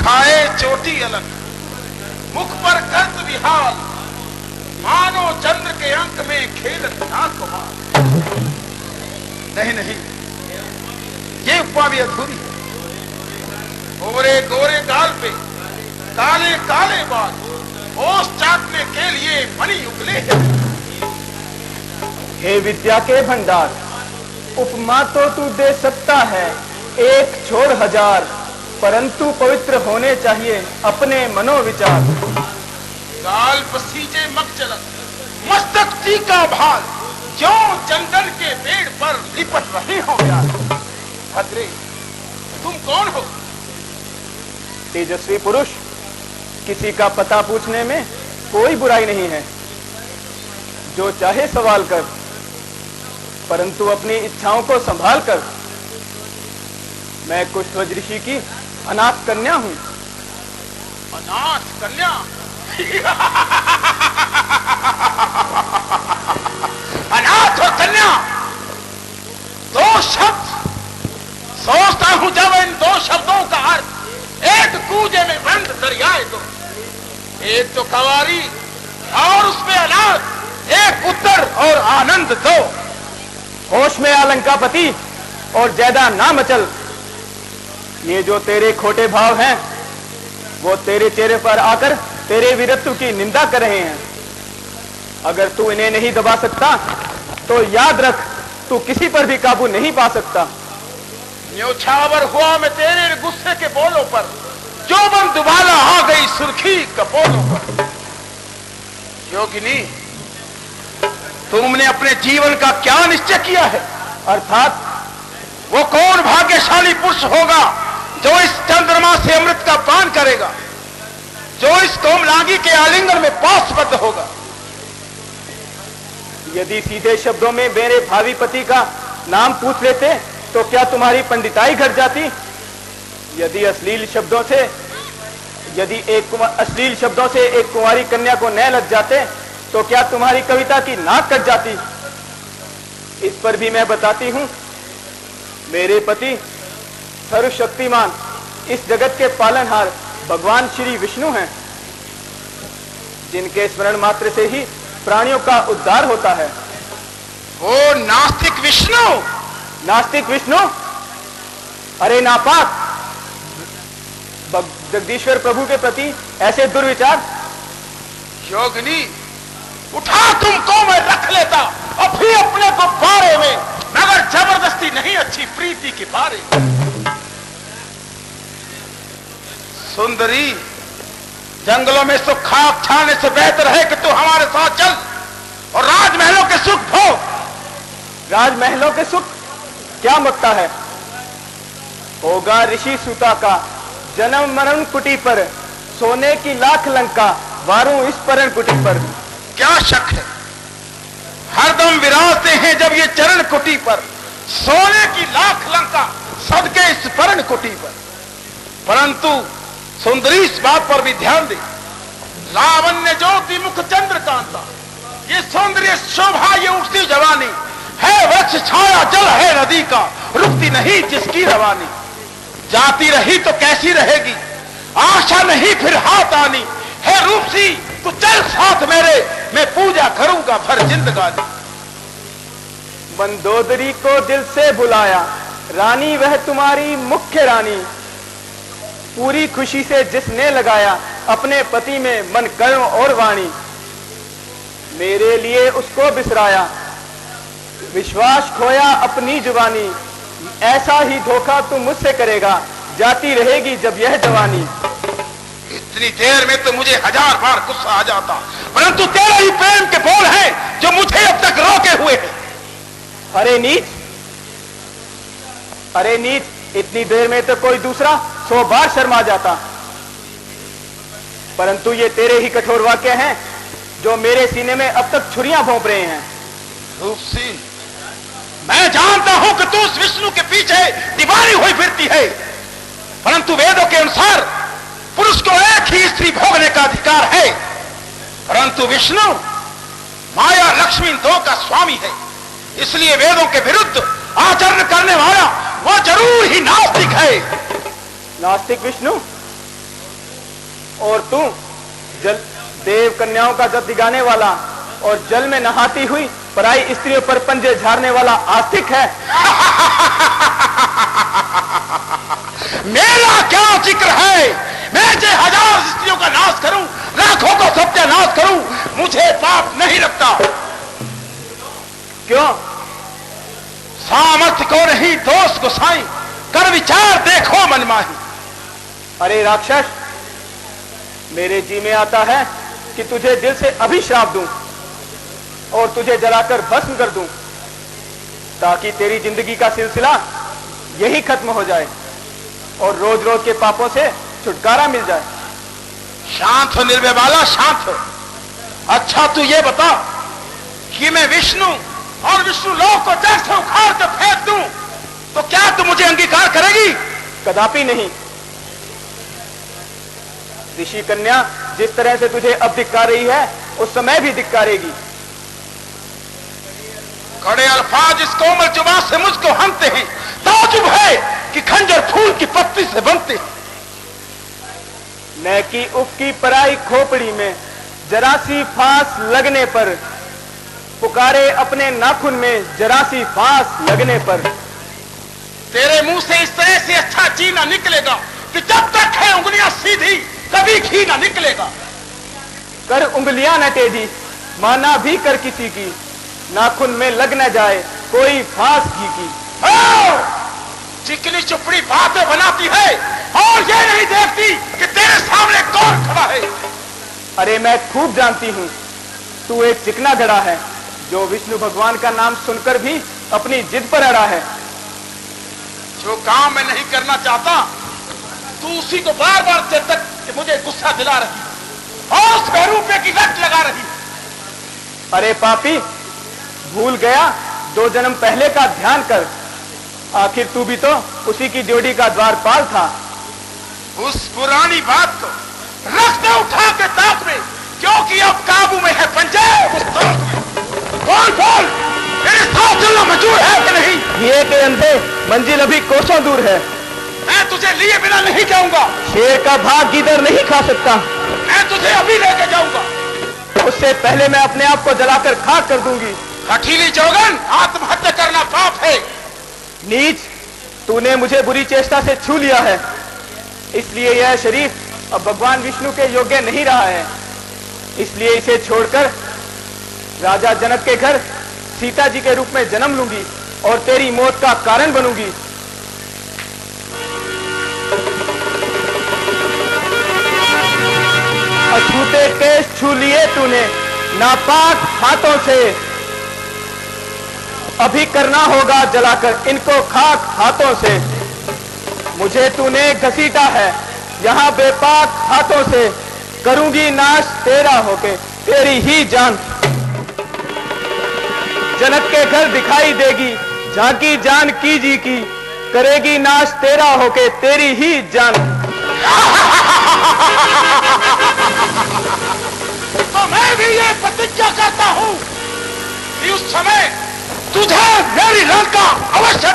खाए चोटी अलग, मुख पर गर्द विहाल, मानो चंद्र के अंक में खेलत ना कुमार। नहीं नहीं, ये उपमा भी अधूरी है। गोरे गोरे गाल पे काले काले बाल, ओस चाटने के लिए मणि उगले हैं। हे विद्या के भंडार, उपमा तो तू दे सकता है एक छोड़ हजार, परंतु पवित्र होने चाहिए अपने मनोविचार। गाल पसीजे मगजलक, मस्तक टीका भाल, जो चंदन के पेड़ पर लिपट रहे हो यार। भद्रे, तुम कौन हो? तेजस्वी पुरुष, किसी का पता पूछने में कोई बुराई नहीं है। जो चाहे सवाल कर, परंतु अपनी इच्छाओं को संभाल कर। मैं कुष्ठध्वज ऋषि की अनाथ कन्या हूं। अनाथ कन्या? अनाथ और कन्या दो शब्द। सोचता हूं जब इन दो शब्दों का अर्थ एक कूजे में बंद दरियाए दो। एक तो कवारी और उसमें अनाथ, एक उत्तर और आनंद दो। होश में अलंकापति और ज्यादा ना मचल। ये जो तेरे खोटे भाव हैं, वो तेरे चेहरे पर आकर तेरे वीरत्व की निंदा कर रहे हैं। अगर तू इन्हें नहीं दबा सकता तो याद रख, तू किसी पर भी काबू नहीं पा सकता। न्योछावर हुआ मैं तेरे गुस्से के बोलों पर, जो बन दुबाला आ गई सुर्खी कपोलों पर। योगिनी, तुमने अपने जीवन का क्या निश्चय किया है? अर्थात वो कौन भाग्यशाली पुरुष होगा जो इस चंद्रमा से अमृत का पान करेगा, जो इस कोमलांगी के आलिंगन में पासबद्ध होगा? यदि सीधे शब्दों में मेरे भावी पति का नाम पूछ लेते तो क्या तुम्हारी पंडिताई घट जाती? यदि अश्लील शब्दों से एक कुंवारी कन्या को न लग जाते तो क्या तुम्हारी कविता की नाक कट जाती? इस पर भी मैं बताती हूं, मेरे पति सर्वशक्तिमान, इस जगत के पालनहार भगवान श्री विष्णु हैं, जिनके स्मरण मात्र से ही प्राणियों का उद्धार होता है। वो नास्तिक विष्णु? नास्तिक विष्णु? अरे नापाक! जगदीश्वर प्रभु के प्रति ऐसे दुर्विचार। योगिनी, उठा तुमको मैं रख लेता अभी अपने को बारे में, मगर जबरदस्ती नहीं, अच्छी प्रीति के बारे में। सुंदरी, जंगलों में सुख खाक छाने से बेहतर है कि तू हमारे साथ चल और राजमहलों के सुख भोग। राजमहलों के सुख क्या मकता है? होगा ऋषि सूता का जन्म मरण कुटी पर, सोने की लाख लंका वारूं इस परण कुटी पर। क्या शक है, हरदम विराजते हैं जब ये चरण कुटी पर, सोने की लाख लंका सदके इस परण कुटी पर। परंतु सुंदरी, इस बात पर भी ध्यान दे, लावण्य ज्योति मुख चंद्र कांता, ये सौंदर्य शोभा, ये उठती जवानी है वृक्ष छाया, जल है नदी का, रुकती नहीं जिसकी रवानी। जाती रही तो कैसी रहेगी, आशा नहीं फिर हाथ आनी, है रूपसी तू चल साथ मेरे, मैं पूजा करूंगा भर जिंदगानी। मंदोदरी को दिल से बुलाया, रानी वह तुम्हारी मुख्य रानी, पूरी खुशी से जिसने लगाया अपने पति में मन कर्म और वाणी। मेरे लिए उसको बिसराया, विश्वास खोया अपनी जुबानी, ऐसा ही धोखा तू मुझसे करेगा, जाती रहेगी जब यह जवानी। इतनी देर में तो मुझे हजार बार गुस्सा आ जाता, परंतु तेरे ही प्रेम के बोल हैं जो मुझे अब तक रोके हुए हैं। अरे नीच, अरे नीच, इतनी देर में तो कोई दूसरा 100 बार शर्मा जाता, परंतु ये तेरे ही कठोर वाक्य हैं जो मेरे सीने में अब तक छुरियां भोंक रहे हैं। रूपसी, मैं जानता हूं कि तू उस विष्णु के पीछे दीवानी हुई फिरती है, परंतु वेदों के अनुसार पुरुष को एक ही स्त्री भोगने का अधिकार है, परंतु विष्णु माया लक्ष्मी दो का स्वामी है, इसलिए वेदों के विरुद्ध आचरण करने वाला वो जरूर ही नास्तिक है। नास्तिक विष्णु? और तू जल देव कन्याओं का जब दिगाने वाला और जल में नहाती हुई पराई स्त्रियों पर पंजे झाड़ने वाला आस्तिक है। मेरा क्या जिक्र है? मैं चाहे 1000 स्त्रियों का नाश करूं, लाखों को सत्यानाश करूं, मुझे पाप नहीं लगता। क्यों? सामर्थ्य को नहीं दोष गोसाई, कर विचार देखो मनमाही। अरे राक्षस, मेरे जी में आता है कि तुझे दिल से अभी श्राप दूं और तुझे जलाकर भस्म कर दूं, ताकि तेरी जिंदगी का सिलसिला यही खत्म हो जाए और रोज रोज के पापों से छुटकारा मिल जाए। शांत हो निर्भय बाला, शांत हो। अच्छा तू ये बता कि मैं विष्णु और विष्णु लोक को जड़ से उखाड़ के फेंक दूं तो क्या तू मुझे अंगीकार करेगी? कदापि नहीं। ऋषि कन्या जिस तरह से तुझे अब धिक्कार रही है, उस समय भी धिक्कारेगी। कड़े अल्फाज इस कोमल जुबान से मुझको हंसते हैं, ताजुब है कि खंजर फूल की पत्ती से बनते हैं। न कि उफ की पराई खोपड़ी में जरा सी फांस लगने पर, पुकारे अपने नाखून में जरा सी फांस लगने पर। तेरे मुंह से इस तरह से अच्छा ची ना निकलेगा कि जब तक है उंगलियां सीधी कभी घी ना निकलेगा। कर उंगलियां न तेजी, माना भी कर किसी की, नाखून में लग न जाए कोई फांस घी की। चिकनी चुपड़ी बातें बनाती है और ये नहीं देखती कि तेरे सामने कौन खड़ा है। अरे मैं खूब जानती हूं, तू एक चिकना घड़ा है जो विष्णु भगवान का नाम सुनकर भी अपनी जिद पर अड़ा है। जो काम मैं नहीं करना चाहता तू उसी को बार बार चेतक कि मुझे गुस्सा दिला रही और उस बहरूपे की लत लगा रही। अरे पापी, भूल गया 2 जन्म पहले का ध्यान कर। आखिर तू भी तो उसी की ड्योढ़ी का द्वारपाल था। उस पुरानी बात को रख दे उठा के ताक में, क्योंकि अब काबू में है पंजे। बोल बोल, मेरे साथ चलना मंजूर है कि नहीं? ये के अंधे मंजिल अभी कोसों दूर है। मैं तुझे लिए बिना नहीं जाऊंगा। शेर का भाग गिदड़ नहीं खा सकता। मैं तुझे अभी लेके जाऊंगा। उससे पहले मैं अपने आप को जलाकर खाक कर दूंगी। हठीली जोगन, आत्महत्या करना पाप है। नीच, तूने मुझे बुरी चेष्टा से छू लिया है, इसलिए यह शरीर अब भगवान विष्णु के योग्य नहीं रहा है। इसलिए इसे छोड़कर राजा जनक के घर सीता जी के रूप में जन्म लूंगी और तेरी मौत का कारण बनूंगी। अछूते केस छू लिए तूने नापाक हाथों से, अभी करना होगा जलाकर इनको खाक हाथों से। मुझे तूने घसीटा है यहां बेपाक हाथों से, करूंगी नाश तेरा होके तेरी ही जान। जनक के घर दिखाई देगी झांकी जान की जी की, करेगी नाश तेरा होके तेरी ही जान। तो मैं भी ये प्रतिज्ञा करता हूं कि उस समय तुझे मेरी लंका अवश्य